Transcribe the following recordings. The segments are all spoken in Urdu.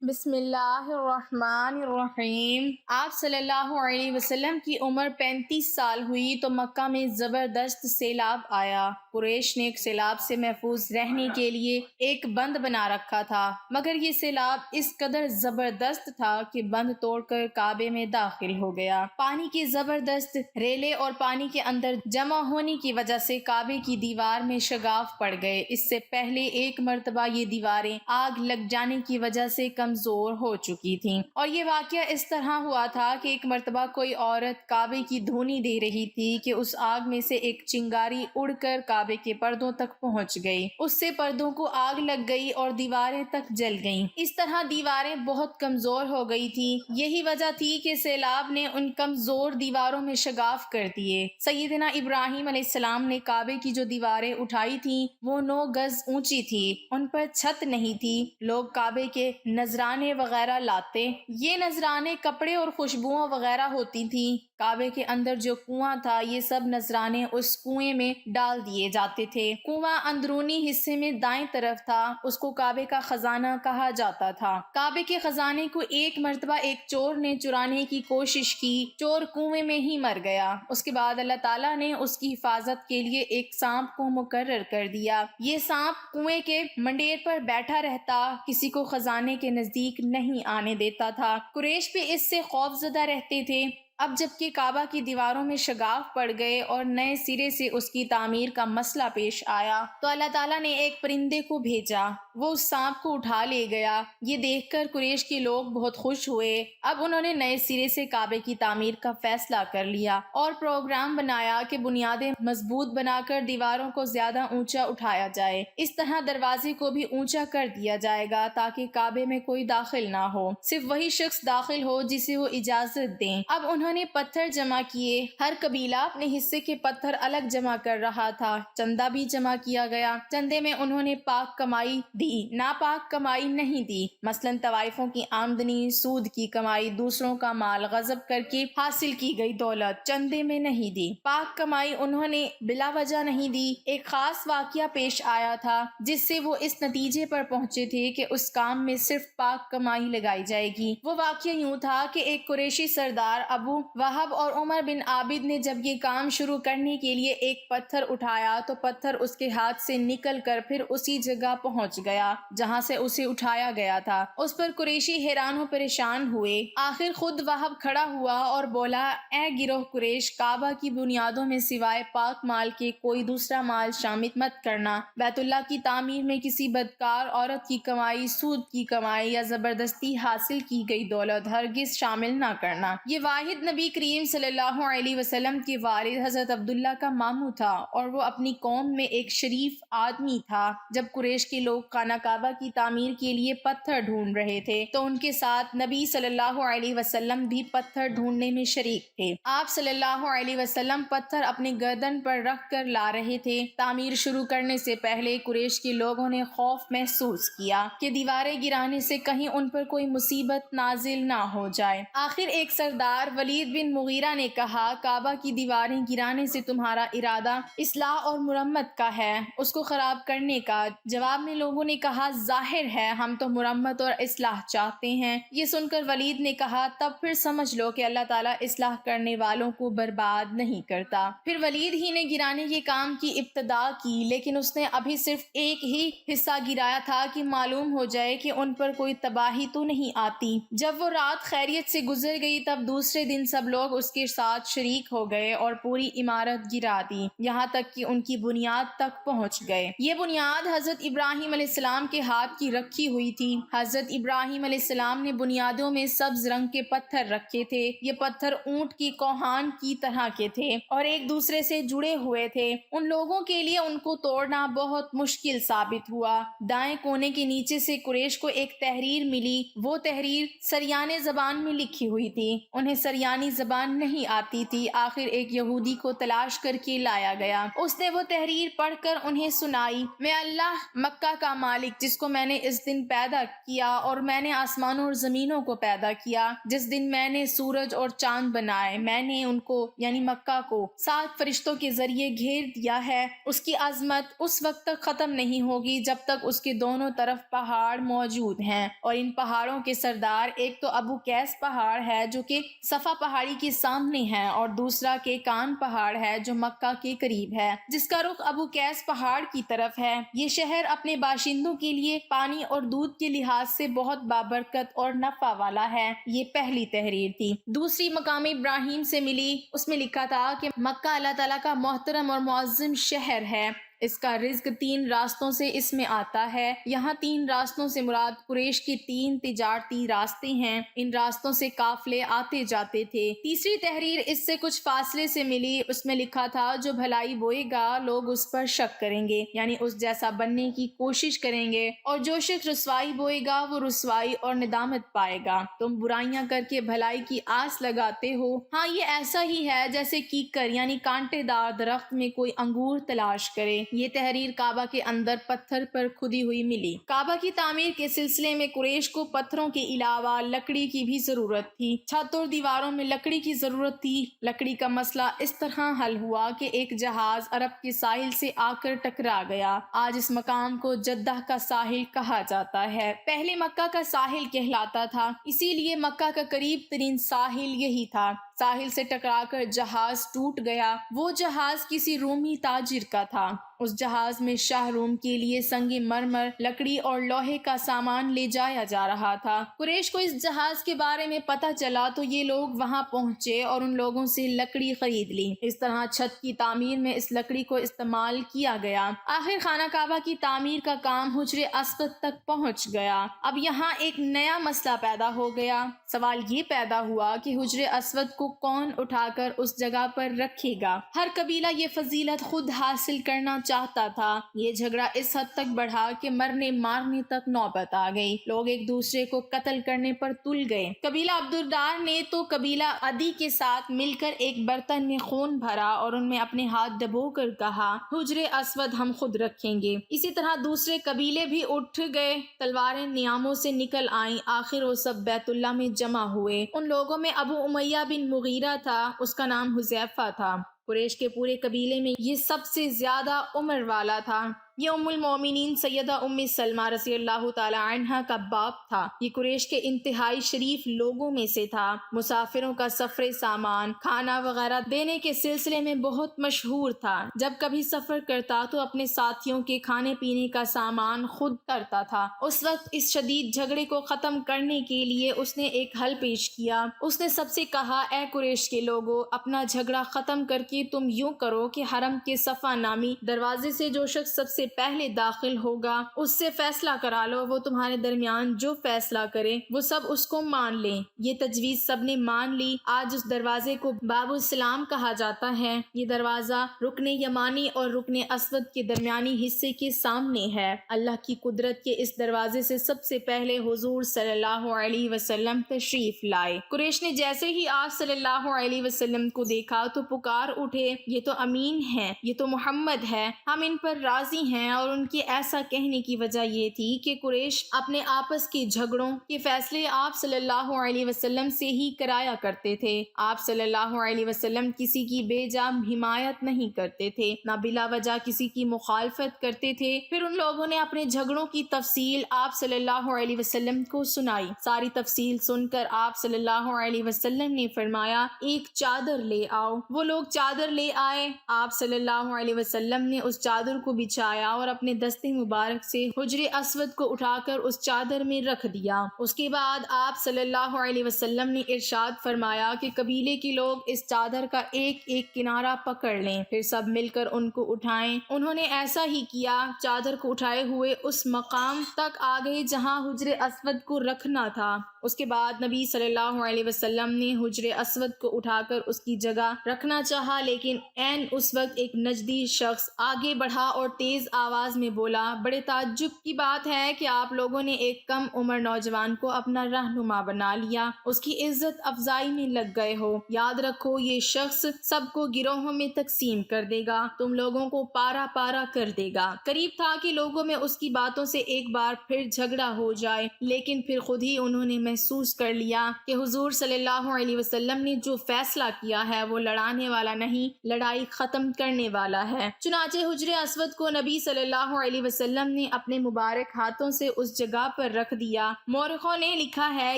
بسم اللہ الرحمن الرحیم۔ آپ صلی اللہ علیہ وسلم کی عمر 35 سال ہوئی تو مکہ میں زبردست سیلاب آیا۔ قریش نے ایک سیلاب سے محفوظ رہنے کے لیے ایک بند بنا رکھا تھا، مگر یہ سیلاب اس قدر زبردست تھا کہ بند توڑ کر کعبے میں داخل ہو گیا۔ پانی کی زبردست ریلیں اور پانی کے اندر جمع ہونے کی وجہ سے کعبے کی دیوار میں شگاف پڑ گئے۔ اس سے پہلے ایک مرتبہ یہ دیواریں آگ لگ جانے کی وجہ سے کمزور ہو چکی تھیں، اور یہ واقعہ اس طرح ہوا تھا کہ ایک مرتبہ کوئی عورت کعبے کی دھونی دے رہی تھی کہ اس آگ میں سے ایک چنگاری اڑ کر کعبے کے پردوں تک پہنچ گئی۔ اس سے پردوں کو آگ لگ گئی اور دیواریں تک جل گئیں۔ اس طرح دیواریں بہت کمزور ہو گئی تھیں۔ یہی وجہ تھی کہ سیلاب نے ان کمزور دیواروں میں شگاف کر دیے۔ سیدنا ابراہیم علیہ السلام نے کعبے کی جو دیواریں اٹھائی تھیں وہ 9 گز اونچی تھی، ان پر چھت نہیں تھی۔ لوگ کعبے کے نذرانے وغیرہ لاتے، یہ نذرانے کپڑے اور خوشبوؤں وغیرہ ہوتی تھیں۔ کعبے کے اندر جو کنواں تھا یہ سب نذرانے اس کنویں میں ڈال دیے جاتے تھے۔ کنواں اندرونی حصے میں دائیں طرف تھا، اس کو کعبے کا خزانہ کہا جاتا تھا۔ کعبے کے خزانے کو ایک مرتبہ ایک چور نے چرانے کی کوشش کی، چور کنویں میں ہی مر گیا۔ اس کے بعد اللہ تعالیٰ نے اس کی حفاظت کے لیے ایک سانپ کو مقرر کر دیا۔ یہ سانپ کنویں کے منڈیر پر بیٹھا رہتا، کسی کو خزانے کے نزدیک نہیں آنے دیتا تھا۔ قریش بھی اس سے خوف زدہ رہتے تھے۔ اب جب کہ کعبہ کی دیواروں میں شگاف پڑ گئے اور نئے سرے سے اس کی تعمیر کا مسئلہ پیش آیا تو اللہ تعالیٰ نے ایک پرندے کو بھیجا، وہ اس سانپ کو اٹھا لے گیا۔ یہ دیکھ کر قریش کے لوگ بہت خوش ہوئے۔ اب انہوں نے نئے سرے سے کعبے کی تعمیر کا فیصلہ کر لیا اور پروگرام بنایا کہ بنیادیں مضبوط بنا کر دیواروں کو زیادہ اونچا اٹھایا جائے۔ اس طرح دروازے کو بھی اونچا کر دیا جائے گا تاکہ کعبے میں کوئی داخل نہ ہو، صرف وہی شخص داخل ہو جسے وہ اجازت دیں۔ اب انہوں نے پتھر جمع کیے، ہر قبیلہ اپنے حصے کے پتھر الگ جمع کر رہا تھا۔ چندہ بھی جمع کیا گیا، چندے میں انہوں نے پاک کمائی دی، ناپاک کمائی نہیں دی۔ مثلاً طوائفوں کی آمدنی، سود کی کمائی، دوسروں کا مال غصب کر کے حاصل کی گئی دولت چندے میں نہیں دی۔ پاک کمائی انہوں نے بلا وجہ نہیں دی۔ ایک خاص واقعہ پیش آیا تھا جس سے وہ اس نتیجے پر پہنچے تھے کہ اس کام میں صرف پاک کمائی لگائی جائے گی۔ وہ واقعہ یوں تھا کہ ایک قریشی سردار ابو وہب اور عمر بن عابد نے جب یہ کام شروع کرنے کے لیے ایک پتھر اٹھایا تو پتھر اس کے ہاتھ سے نکل کر پھر اسی جگہ پہنچ گیا جہاں سے اسے اٹھایا گیا تھا۔ اس پر قریشی حیران و پریشان ہوئے۔ آخر خود وہب کھڑا ہوا اور بولا، اے گروہ قریش، کعبہ کی بنیادوں میں سوائے پاک مال کے کوئی دوسرا مال شامل مت کرنا۔ بیت اللہ کی تعمیر میں کسی بدکار عورت کی کمائی، سود کی کمائی یا زبردستی حاصل کی گئی دولت ہرگز شامل نہ کرنا۔ یہ واحد نبی کریم صلی اللہ علیہ وسلم کے والد حضرت عبداللہ کا ماموں تھا اور وہ اپنی قوم میں ایک شریف آدمی تھا۔ جب قریش کے لوگ خانہ کعبہ کی تعمیر کے لیے پتھر ڈھونڈ رہے تھے تو ان کے ساتھ نبی صلی اللہ علیہ وسلم بھی پتھر ڈھونڈنے میں شریک تھے۔ آپ صلی اللہ علیہ وسلم پتھر اپنے گردن پر رکھ کر لا رہے تھے۔ تعمیر شروع کرنے سے پہلے قریش کے لوگوں نے خوف محسوس کیا کہ دیواریں گرانے سے کہیں ان پر کوئی مصیبت نازل نہ ہو جائے۔ آخر ایک سردار ولید بن مغیرہ نے کہا، کعبہ کی دیواریں گرانے سے تمہارا ارادہ اصلاح اور مرمت کا ہے، اس کو خراب کرنے کا۔ جواب میں لوگوں نے کہا، ظاہر ہے ہم تو مرمت اور اصلاح چاہتے ہیں۔ یہ سن کر ولید نے کہا، تب پھر سمجھ لو کہ اللہ تعالیٰ اصلاح کرنے والوں کو برباد نہیں کرتا۔ پھر ولید ہی نے گرانے کے کام کی ابتدا کی، لیکن اس نے ابھی صرف ایک ہی حصہ گرایا تھا کہ معلوم ہو جائے کہ ان پر کوئی تباہی تو نہیں آتی۔ جب وہ رات خیریت سے گزر گئی تب دوسرے دن سب لوگ اس کے ساتھ شریک ہو گئے اور پوری عمارت گرا دی، یہاں تک کہ ان کی بنیاد تک پہنچ گئے۔ یہ بنیاد حضرت ابراہیم علیہ السلام کے ہاتھ کی رکھی ہوئی تھی۔ حضرت ابراہیم علیہ السلام نے بنیادوں میں سبز رنگ کے پتھر رکھے تھے۔ یہ پتھر اونٹ کی کوہان کی طرح کے تھے اور ایک دوسرے سے جڑے ہوئے تھے۔ ان لوگوں کے لیے ان کو توڑنا بہت مشکل ثابت ہوا۔ دائیں کونے کے نیچے سے قریش کو ایک تحریر ملی، وہ تحریر سریانے زبان میں لکھی ہوئی تھی۔ انہیں سریانی زبان نہیں آتی تھی۔ آخر ایک یہودی کو تلاش کر کے لایا گیا، اس نے وہ تحریر پڑھ کر انہیں سنائی، میں اللہ مکہ کا مالک جس کو میں نے اس دن پیدا کیا، اور میں نے آسمانوں اور زمینوں کو پیدا کیا، جس دن میں نے سورج اور چاند بنائے، میں نے ان کو یعنی مکہ کو 7 فرشتوں کے ذریعے گھیر دیا ہے، اس کی عظمت اس وقت تک ختم نہیں ہوگی جب تک اس کے دونوں طرف پہاڑ موجود ہیں، اور ان پہاڑوں کے سردار ایک تو ابو قیس پہاڑ ہے جو کہ صفا پہاڑی کے سامنے ہے، اور دوسرا کان پہاڑ ہے جو مکہ کے قریب ہے، جس کا رخ ابو قیس پہاڑ کی طرف ہے۔ یہ شہر اپنے باشندوں کے لیے پانی اور دودھ کے لحاظ سے بہت بابرکت اور نفع والا ہے۔ یہ پہلی تحریر تھی۔ دوسری مقام ابراہیم سے ملی، اس میں لکھا تھا کہ مکہ اللہ تعالیٰ کا محترم اور معظم شہر ہے، اس کا رزق 3 راستوں سے اس میں آتا ہے۔ یہاں 3 راستوں سے مراد قریش کے 3 تجارتی راستے ہیں، ان راستوں سے قافلے آتے جاتے تھے۔ تیسری تحریر اس سے کچھ فاصلے سے ملی، اس میں لکھا تھا جو بھلائی بوئے گا لوگ اس پر شک کریں گے، یعنی اس جیسا بننے کی کوشش کریں گے، اور جو شخص رسوائی بوئے گا وہ رسوائی اور ندامت پائے گا۔ تم برائیاں کر کے بھلائی کی آس لگاتے ہو، ہاں یہ ایسا ہی ہے جیسے کیکر یعنی کانٹے دار درخت میں کوئی انگور تلاش کرے۔ یہ تحریر کعبہ کے اندر پتھر پر کھدی ہوئی ملی۔ کعبہ کی تعمیر کے سلسلے میں قریش کو پتھروں کے علاوہ لکڑی کی بھی ضرورت تھی، چھت اور دیواروں میں لکڑی کی ضرورت تھی۔ لکڑی کا مسئلہ اس طرح حل ہوا کہ ایک جہاز عرب کے ساحل سے آ کر ٹکرا گیا۔ آج اس مقام کو جدہ کا ساحل کہا جاتا ہے، پہلے مکہ کا ساحل کہلاتا تھا، اسی لیے مکہ کا قریب ترین ساحل یہی تھا۔ ساحل سے ٹکرا کر جہاز ٹوٹ گیا۔ وہ جہاز کسی رومی تاجر کا تھا۔ اس جہاز میں شاہ روم کے لیے سنگ مرمر، لکڑی اور لوہے کا سامان لے جایا جا رہا تھا۔ قریش کو اس جہاز کے بارے میں پتہ چلا تو یہ لوگ وہاں پہنچے اور ان لوگوں سے لکڑی خرید لی۔ اس طرح چھت کی تعمیر میں اس لکڑی کو استعمال کیا گیا۔ آخر خانہ کعبہ کی تعمیر کا کام حجر اسود تک پہنچ گیا۔ اب یہاں ایک نیا مسئلہ پیدا ہو گیا۔ سوال یہ پیدا ہوا کہ حجر اسود کو کون اٹھا کر اس جگہ پر رکھے گا؟ ہر قبیلہ یہ فضیلت خود حاصل کرنا چاہتا تھا۔ یہ جھگڑا اس حد تک بڑھا کہ مرنے مارنے تک نوبت آ گئی۔ لوگ ایک دوسرے کو قتل کرنے پر تل گئے۔ قبیلہ عبدالدار نے تو قبیلہ عدی کے ساتھ مل کر ایک برتن میں خون بھرا اور ان میں اپنے ہاتھ ڈبو کر کہا حجر اسود ہم خود رکھیں گے۔ اسی طرح دوسرے قبیلے بھی اٹھ گئے، تلواریں نیاموں سے نکل آئیں، آخر وہ سب بیت اللہ میں جمع ہوئے۔ ان لوگوں میں ابو امیہ بن مغیرہ تھا، اس کا نام حذیفہ تھا۔ قریش کے پورے قبیلے میں یہ سب سے زیادہ عمر والا تھا۔ یہ ام المومنین سیدہ ام سلمہ رضی اللہ تعالی عنہ کا باپ تھا۔ یہ قریش کے انتہائی شریف لوگوں میں سے تھا۔ مسافروں کا سفر سامان، کھانا وغیرہ دینے کے سلسلے میں بہت مشہور تھا۔ جب کبھی سفر کرتا تو اپنے ساتھیوں کے کھانے پینے کا سامان خود کرتا تھا۔ اس وقت اس شدید جھگڑے کو ختم کرنے کے لیے اس نے ایک حل پیش کیا۔ اس نے سب سے کہا اے قریش کے لوگوں، اپنا جھگڑا ختم کر کے تم یوں کرو کہ حرم کے صفا نامی دروازے سے جو شخص سب سے پہلے داخل ہوگا اس سے فیصلہ کرا لو، وہ تمہارے درمیان جو فیصلہ کرے وہ سب اس کو مان لیں۔ یہ تجویز سب نے مان لی۔ آج اس دروازے کو باب السلام کہا جاتا ہے۔ یہ دروازہ رکن یمانی اور رکن اسود کے درمیانی حصے کے سامنے ہے۔ اللہ کی قدرت کے اس دروازے سے سب سے پہلے حضور صلی اللہ علیہ وسلم تشریف لائے۔ قریش نے جیسے ہی آپ صلی اللہ علیہ وسلم کو دیکھا تو پکار اٹھے یہ تو امین ہے، یہ تو محمد ہے، ہم ان پر راضی ہیں۔ اور ان کے ایسا کہنے کی وجہ یہ تھی کہ قریش اپنے آپس کے جھگڑوں کے فیصلے آپ صلی اللہ علیہ وسلم سے ہی کرایا کرتے تھے۔ آپ صلی اللہ علیہ وسلم کسی کی بے جا حمایت نہیں کرتے تھے، نہ بلا وجہ کسی کی مخالفت کرتے تھے۔ پھر ان لوگوں نے اپنے جھگڑوں کی تفصیل آپ صلی اللہ علیہ وسلم کو سنائی۔ ساری تفصیل سن کر آپ صلی اللہ علیہ وسلم نے فرمایا ایک چادر لے آؤ۔ وہ لوگ چادر لے آئے۔ آپ صلی اللہ علیہ وسلم نے اس چادر کو بچھایا اور اپنے دستے مبارک سے حجر اسود کو اٹھا کر اس چادر میں رکھ دیا۔ اس کے بعد آپ صلی اللہ علیہ وسلم نے ارشاد فرمایا کہ قبیلے کے لوگ اس چادر کا ایک ایک کنارہ پکڑ لیں، پھر سب مل کر ان کو اٹھائیں۔ انہوں نے ایسا ہی کیا۔ چادر کو اٹھائے ہوئے اس مقام تک آ گئے جہاں حجر اسود کو رکھنا تھا۔ اس کے بعد نبی صلی اللہ علیہ وسلم نے حجر اسود کو اٹھا کر اس کی جگہ رکھنا چاہا، لیکن عین اس وقت ایک نجدی شخص آگے بڑھا اور تیز آواز میں بولا، بڑے تعجب کی بات ہے کہ آپ لوگوں نے ایک کم عمر نوجوان کو اپنا رہنما بنا لیا، اس کی عزت افزائی میں لگ گئے ہو۔ یاد رکھو یہ شخص سب کو گروہوں میں تقسیم کر دے گا، تم لوگوں کو پارا پارا کر دے گا۔ قریب تھا کہ لوگوں میں اس کی باتوں سے ایک بار پھر جھگڑا ہو جائے، لیکن پھر خود ہی انہوں نے محسوس کر لیا کہ حضور صلی اللہ علیہ وسلم نے جو فیصلہ کیا ہے وہ لڑانے والا نہیں، لڑائی ختم کرنے والا ہے۔ چنانچہ حجر اسود کو نبی صلی اللہ علیہ وسلم نے اپنے مبارک ہاتھوں سے اس جگہ پر رکھ دیا۔ مورخوں نے لکھا ہے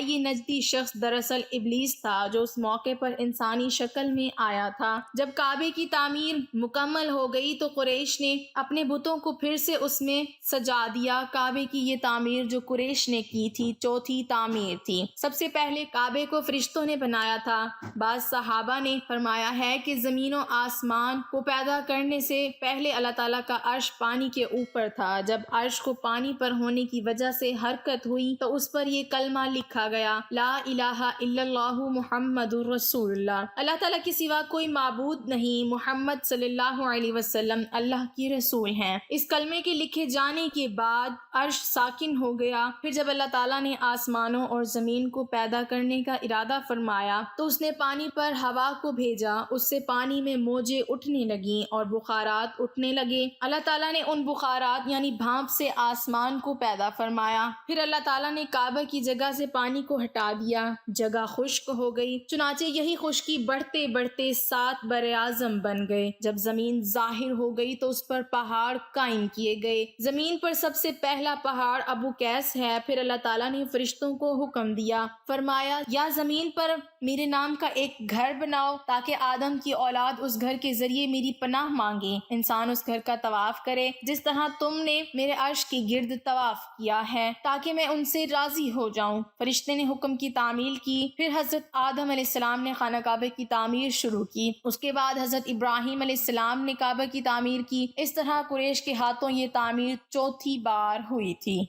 یہ نجدی شخص دراصل ابلیس تھا جو اس موقع پر انسانی شکل میں آیا تھا۔ جب کعبے کی تعمیر مکمل ہو گئی تو قریش نے اپنے بتوں کو پھر سے اس میں سجا دیا۔ کعبے کی یہ تعمیر جو قریش نے کی تھی چوتھی تعمیر تھی۔ سب سے پہلے کعبے کو فرشتوں نے بنایا تھا۔ بعض صحابہ نے فرمایا ہے کہ زمین و آسمان کو پیدا کرنے سے پہلے اللہ تعالیٰ کا عرش پانی کے اوپر تھا۔ جب عرش کو پانی پر ہونے کی وجہ سے حرکت ہوئی تو اس پر یہ کلمہ لکھا گیا، لا الہ الا اللہ محمد رسول اللہ، اللہ تعالیٰ کے سوا کوئی معبود نہیں، محمد صلی اللہ علیہ وسلم اللہ کی رسول ہیں۔ اس کلمے کے لکھے جانے کے بعد عرش ساکن ہو گیا۔ پھر جب اللہ تعالیٰ نے آسمانوں اور زمین کو پیدا کرنے کا ارادہ فرمایا تو اس نے پانی پر ہوا کو بھیجا، اس سے پانی میں موجیں اٹھنے لگیں اور بخارات اٹھنے لگے۔ اللہ تعالیٰ نے ان بخارات یعنی بھاپ سے آسمان کو پیدا فرمایا۔ پھر اللہ تعالیٰ نے کعبہ کی جگہ سے پانی کو ہٹا دیا، جگہ خشک ہو گئی۔ چنانچہ یہی خشکی بڑھتے بڑھتے 7 بر اعظم بن گئے۔ جب زمین ظاہر ہو گئی تو اس پر پہاڑ قائم کیے گئے۔ زمین پر سب سے پہلا پہاڑ ابو قیس ہے۔ پھر اللہ تعالیٰ نے فرشتوں کو حکم دیا، فرمایا یا زمین پر میرے نام کا ایک گھر بناؤ تاکہ آدم کی اولاد اس گھر کے ذریعے میری پناہ مانگے، انسان اس گھر کا طواف کرے جس طرح تم نے میرے عرش کی گرد طواف کیا ہے تاکہ میں ان سے راضی ہو جاؤں۔ فرشتے نے حکم کی تعمیل کی۔ پھر حضرت آدم علیہ السلام نے خانہ کعبہ کی تعمیر شروع کی۔ اس کے بعد حضرت ابراہیم علیہ السلام نے کعبہ کی تعمیر کی۔ اس طرح قریش کے ہاتھوں یہ تعمیر چوتھی بار ہوئی تھی۔